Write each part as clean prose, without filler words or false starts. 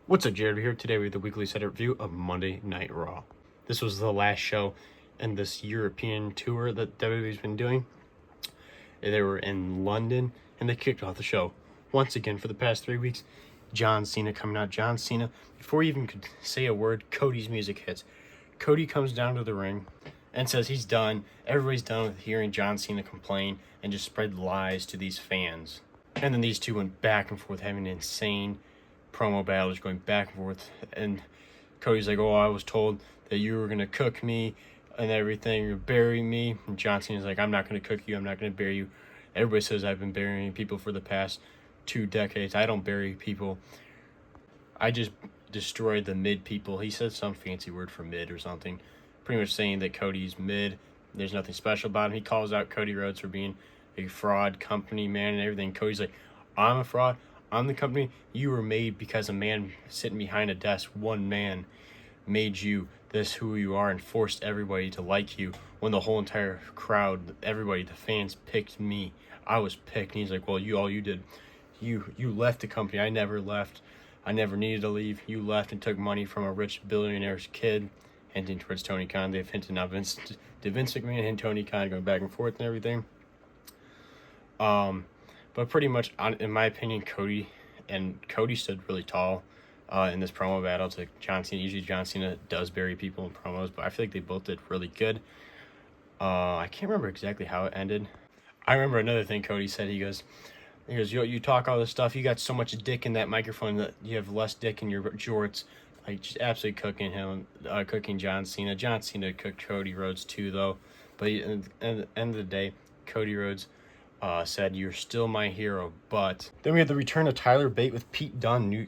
What's up, Jared? We're here today with the weekly set review of Monday Night Raw. This was the last show in this European tour that WWE's been doing. They were in London, and they kicked off the show once again for the past 3 weeks. John Cena coming out. John Cena, before he even could say a word, Cody's music hits. Cody comes down to the ring and says he's done. Everybody's done with hearing John Cena complain and just spread lies to these fans. And then these two went back and forth, having insane promo battles, going back and forth. And Cody's like, "Oh, I was told that you were gonna cook me and everything, you're burying me." And John Cena's like, "I'm not gonna cook you. I'm not gonna bury you. Everybody says I've been burying people for the past 2 decades. I don't bury people. I just destroyed the mid people." He said some fancy word for mid or something, pretty much saying that Cody's mid. There's nothing special about him. He calls out Cody Rhodes for being a fraud company man and everything. Cody's like, "I'm a fraud. I'm the company. You were made because a man sitting behind a desk, one man, made you this who you are and forced everybody to like you when the whole entire crowd, everybody, the fans picked me. I was picked." And he's like, "Well, all you did, you left the company. I never left. I never needed to leave. You left and took money from a rich billionaire's kid," hinting towards Tony Khan. They've hinted now Vince McMahon and Tony Khan going back and forth and everything. But pretty much, in my opinion, Cody stood really tall in this promo battle to John Cena. Usually John Cena does bury people in promos, but I feel like they both did really good. I can't remember exactly how it ended. I remember another thing Cody said. He goes, "Yo, you talk all this stuff. You got so much dick in that microphone that you have less dick in your jorts." Like, just absolutely cooking John Cena. John Cena cooked Cody Rhodes too, though. But at the end of the day, Cody Rhodes said, "You're still my hero." But then we had the return of Tyler Bate with Pete Dunne.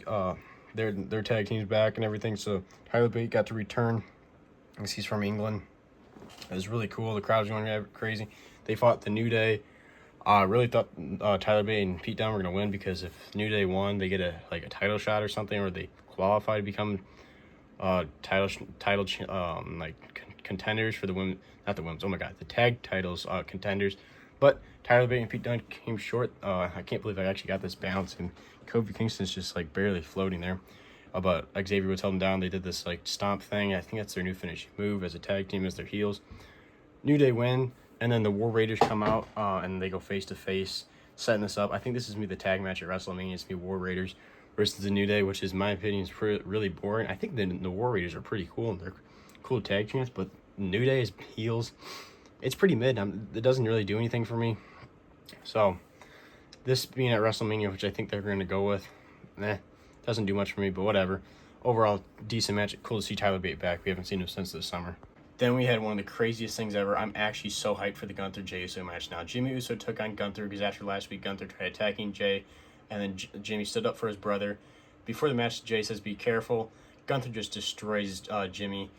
Their tag team's back and everything. So Tyler Bate got to return, because he's from England. It was really cool. The crowd was going crazy. They fought the New Day. I really thought Tyler Bate and Pete Dunne were gonna win, because if New Day won, they get a title shot or something, or they qualify to become contenders for the women, not the women's. Oh my God, the tag titles contenders. But Tyler Bate and Pete Dunne came short. I can't believe I actually got this bounce, and Kofi Kingston's just barely floating there. But Xavier Woods held him down. They did this stomp thing. I think that's their new finishing move as a tag team, as their heels. New Day win, and then the War Raiders come out and they go face to face, setting this up. I think this is gonna be the tag match at WrestleMania. It's gonna be War Raiders versus the New Day, which is, in my opinion, is really boring. I think the War Raiders are pretty cool, and they're cool tag teams, but New Day is heels. It's pretty mid. It doesn't really do anything for me. So this being at WrestleMania, which I think they're going to go with, doesn't do much for me, but whatever. Overall, decent match. Cool to see Tyler Bate back. We haven't seen him since this summer. Then we had one of the craziest things ever. I'm actually so hyped for the Gunther Jey Uso match now. Jimmy Uso took on Gunther because after last week, Gunther tried attacking Jey, and then Jimmy stood up for his brother. Before the match, Jey says, "Be careful." Gunther just destroys Jimmy,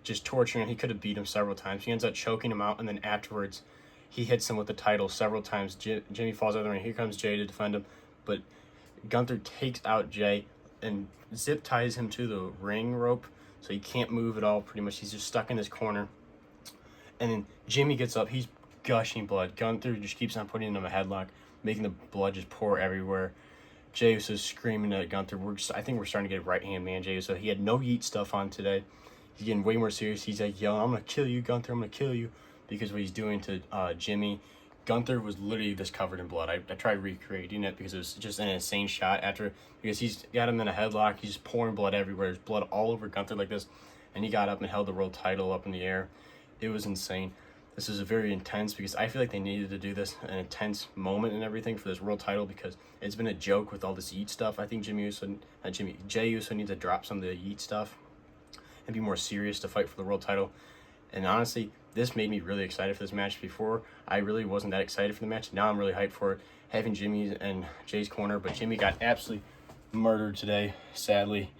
just torturing him. He could have beat him several times. He ends up choking him out, and then afterwards, he hits him with the title several times. Jimmy falls out of the ring. Here comes Jey to defend him, but Gunther takes out Jey and zip ties him to the ring rope, so he can't move at all. Pretty much, he's just stuck in this corner. And then Jimmy gets up. He's gushing blood. Gunther just keeps on putting him in a headlock, making the blood just pour everywhere. Jey Uso's screaming at Gunther. I think we're starting to get right-hand man Jey Uso. He had no yeet stuff on today. He's getting way more serious. He's like yelling, "I'm going to kill you, Gunther. I'm going to kill you." Because what he's doing to Jimmy. Gunther was literally just covered in blood. I tried recreating it because it was just an insane shot because he's got him in a headlock. He's just pouring blood everywhere. There's blood all over Gunther like this. And he got up and held the world title up in the air. It was insane. This is a very intense, because I feel like they needed to do this, an intense moment and everything for this world title, because it's been a joke with all this yeet stuff. I think Jey Uso needs to drop some of the yeet stuff and be more serious to fight for the world title. And honestly, this made me really excited for this match. Before, I really wasn't that excited for the match. Now I'm really hyped for it, having Jimmy and Jay's corner. But Jimmy got absolutely murdered today, sadly.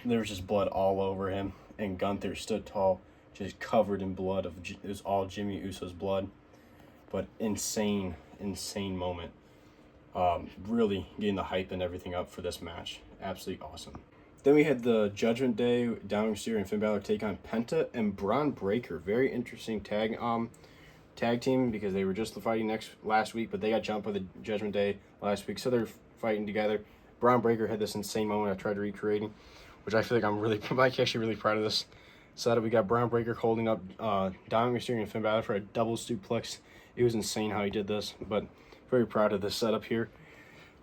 There was just blood all over him. And Gunther stood tall, just covered in blood. It was all Jimmy Uso's blood. But insane moment. Really getting the hype and everything up for this match. Absolutely awesome. Then we had the Judgment Day, Dominic Mysterio and Finn Balor take on Penta and Braun Breaker. Very interesting tag team, because they were just fighting last week, but they got jumped by the Judgment Day last week, so they're fighting together. Braun Breaker had this insane moment I tried recreating, which I feel like I'm actually really proud of this setup. We got Braun Breaker holding up Dominic Mysterio and Finn Balor for a double suplex. It was insane how he did this, but very proud of this setup here.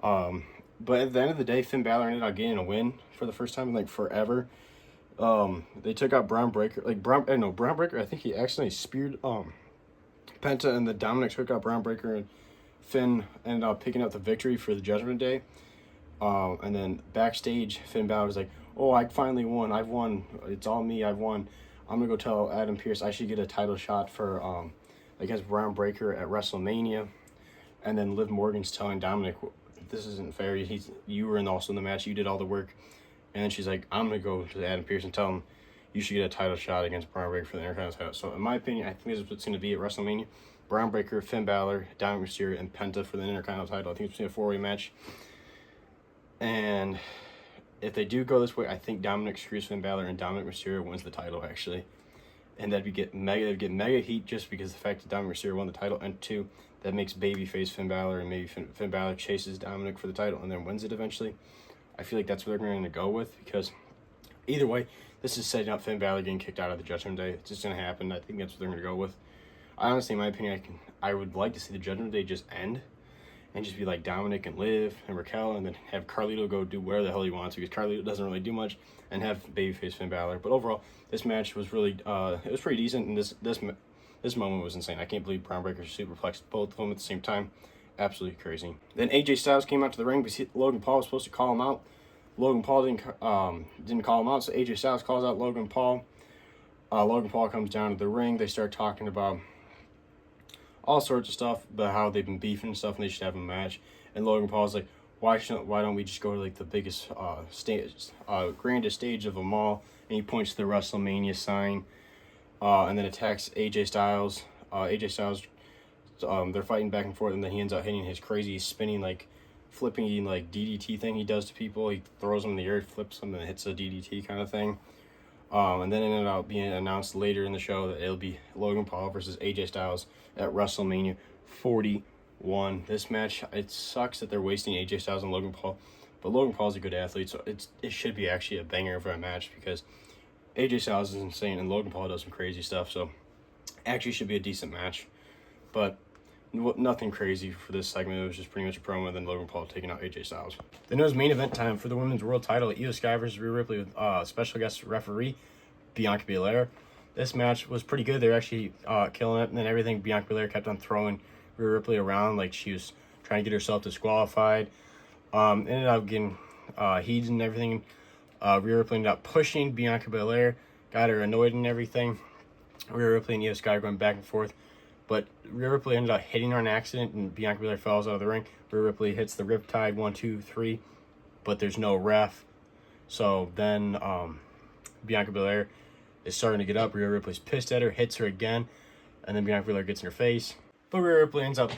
But at the end of the day, Finn Balor ended up getting a win for the first time in like forever. They took out Braun Breaker. Braun Breaker, I think he accidentally speared Penta, and the Dominic took out Braun Breaker, and Finn ended up picking up the victory for the Judgment Day. And then backstage, Finn Balor was like, "Oh, I finally won. I've won. It's all me. I've won. I'm gonna go tell Adam Pearce I should get a title shot for against Braun Breaker at WrestleMania." And then Liv Morgan's telling Dominic, "This isn't fair. You were also in the match. You did all the work." And then she's like, "I'm gonna go to Adam Pearce and tell him you should get a title shot against Braun Breaker for the Intercontinental title." So in my opinion, I think this is what's gonna be at WrestleMania: Braun Breaker, Finn Balor, Dominic Mysterio, and Penta for the Intercontinental title. I think it's gonna be a 4-way match. And if they do go this way, I think Dominic screws Finn Balor and Dominic Mysterio wins the title, actually. And that'd get mega heat just because of the fact that Dominic Mysterio won the title, and 2, that makes babyface Finn Balor, and maybe Finn Balor chases Dominic for the title and then wins it eventually. I feel like that's what they're going to go with, because either way, this is setting up Finn Balor getting kicked out of the Judgment Day. It's just going to happen. I think that's what they're going to go with. Honestly, in my opinion, I would like to see the Judgment Day just end and just be like Dominic and Liv and Raquel, and then have Carlito go do whatever the hell he wants, because Carlito doesn't really do much, and have babyface Finn Balor. But overall, this match was really, it was pretty decent, and this moment was insane. I can't believe Braun Breaker superplexed both of them at the same time. Absolutely crazy. Then AJ Styles came out to the ring because Logan Paul was supposed to call him out. Logan Paul didn't call him out, so AJ Styles calls out Logan Paul. Logan Paul comes down to the ring. They start talking about all sorts of stuff, about how they've been beefing and stuff, and they should have a match. And Logan Paul's like, why don't we just go to like the biggest grandest stage of them all? And he points to the WrestleMania sign, and then attacks AJ Styles. AJ Styles, they're fighting back and forth, and then he ends up hitting his crazy spinning, like flipping, like DDT thing he does to people. He throws them in the air, flips them, and hits a DDT kind of thing. And then it ended up being announced later in the show that it'll be Logan Paul versus AJ Styles at WrestleMania 41. This match, it sucks that they're wasting AJ Styles and Logan Paul, but Logan Paul's a good athlete, so it should be actually a banger of a match, because AJ Styles is insane and Logan Paul does some crazy stuff, so actually should be a decent match. But nothing crazy for this segment. It was just pretty much a promo, and then Logan Paul taking out AJ Styles. Then it was main event time for the Women's World Title. Io Sky versus Rhea Ripley with special guest referee Bianca Belair. This match was pretty good. They were actually killing it, and then everything. Bianca Belair kept on throwing Rhea Ripley around like she was trying to get herself disqualified. Ended up getting heat and everything. Rhea Ripley ended up pushing Bianca Belair, got her annoyed and everything. Rhea Ripley and Io Sky going back and forth, but Rhea Ripley ended up hitting her on accident, and Bianca Belair falls out of the ring. Rhea Ripley hits the Riptide 1, 2, 3, but there's no ref. So then Bianca Belair is starting to get up. Rhea Ripley's pissed at her, hits her again, and then Bianca Belair gets in her face. But Rhea Ripley ends up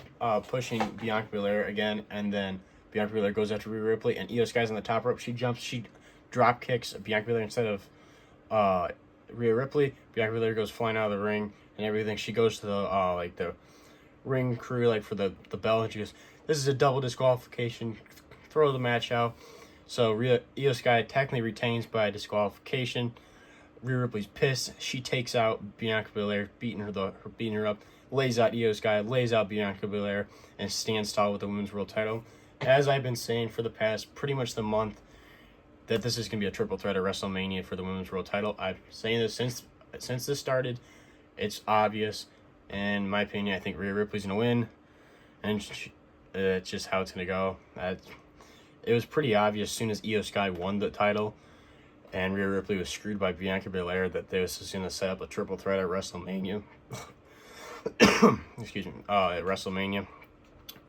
pushing Bianca Belair again, and then Bianca Belair goes after Rhea Ripley, and Io Sky's on the top rope. She jumps, she drop kicks Bianca Belair instead of Rhea Ripley. Bianca Belair goes flying out of the ring and everything. She goes to the ring crew for the bell, and she goes, "This is a double disqualification. Throw the match out." So Io Sky technically retains by disqualification. Rhea Ripley's pissed. She takes out Bianca Belair, beating her up, lays out Io Sky, lays out Bianca Belair, and stands tall with the Women's World Title. As I've been saying for the past pretty much the month, that this is going to be a triple threat at WrestleMania for the Women's World Title. I've been saying this since this started. It's obvious. And in my opinion, I think Rhea Ripley's going to win. And it's just how it's going to go. It was pretty obvious as soon as Io Sky won the title and Rhea Ripley was screwed by Bianca Belair that they was just going to set up a triple threat at WrestleMania. Excuse me. At WrestleMania.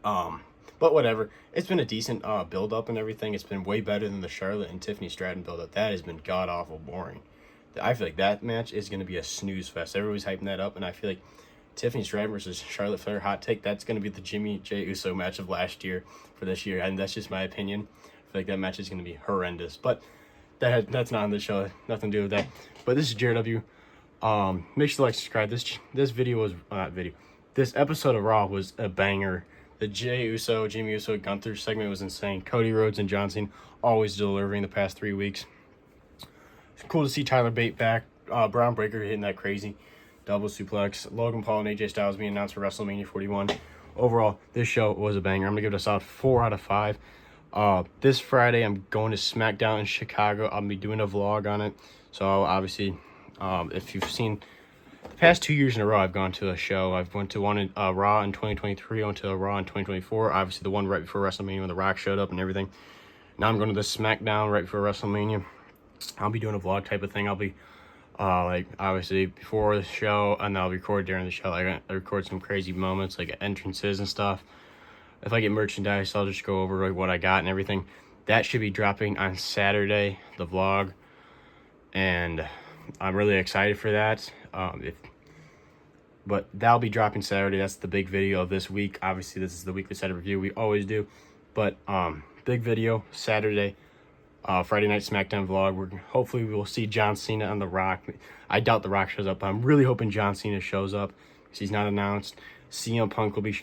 But whatever. It's been a decent build-up and everything. It's been way better than the Charlotte and Tiffany Stratton build-up. That has been god-awful boring. I feel like that match is going to be a snooze fest. Everybody's hyping that up, and I feel like Tiffany Stratton versus Charlotte Flair, hot take, that's going to be the Jimmy J. Uso match of last year for this year, and that's just my opinion. I feel like that match is going to be horrendous, but that's not on the show. Nothing to do with that. But this is Jared W. Make sure to like, subscribe. This video was, not video. This episode of Raw was a banger. The Jimmy Uso, Gunther segment was insane. Cody Rhodes and John Cena always delivering the past 3 weeks. It's cool to see Tyler Bate back. Braun Breaker hitting that crazy double suplex. Logan Paul and AJ Styles being announced for WrestleMania 41. Overall, this show was a banger. I'm going to give it a solid 4 out of 5. This Friday, I'm going to SmackDown in Chicago. I'll be doing a vlog on it. So, obviously, if you've seen the past 2 years in a row, I've gone to a show. I've went to one in Raw in 2023. I went to a Raw in 2024. Obviously, the one right before WrestleMania when The Rock showed up and everything. Now I'm going to the SmackDown right before WrestleMania. I'll be doing a vlog type of thing. I'll be like obviously before the show, and I'll record during the show. Like I record some crazy moments like entrances and stuff. If I get merchandise, I'll just go over like what I got and everything. That should be dropping on Saturday, the vlog, and I'm really excited for that. But that'll be dropping Saturday. That's the big video of this week. Obviously, this is the weekly Saturday review we always do, but big video Saturday. Friday night SmackDown vlog. Hopefully we will see John Cena and The Rock. I doubt The Rock shows up, but I'm really hoping John Cena shows up because he's not announced. CM Punk will be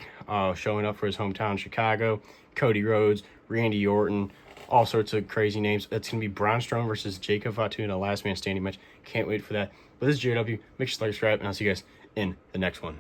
showing up for his hometown, Chicago. Cody Rhodes, Randy Orton, all sorts of crazy names. It's going to be Braun Strowman versus Jacob Fatu in a last man standing match. Can't wait for that. But this is JW. Make sure to like, subscribe, and I'll see you guys in the next one.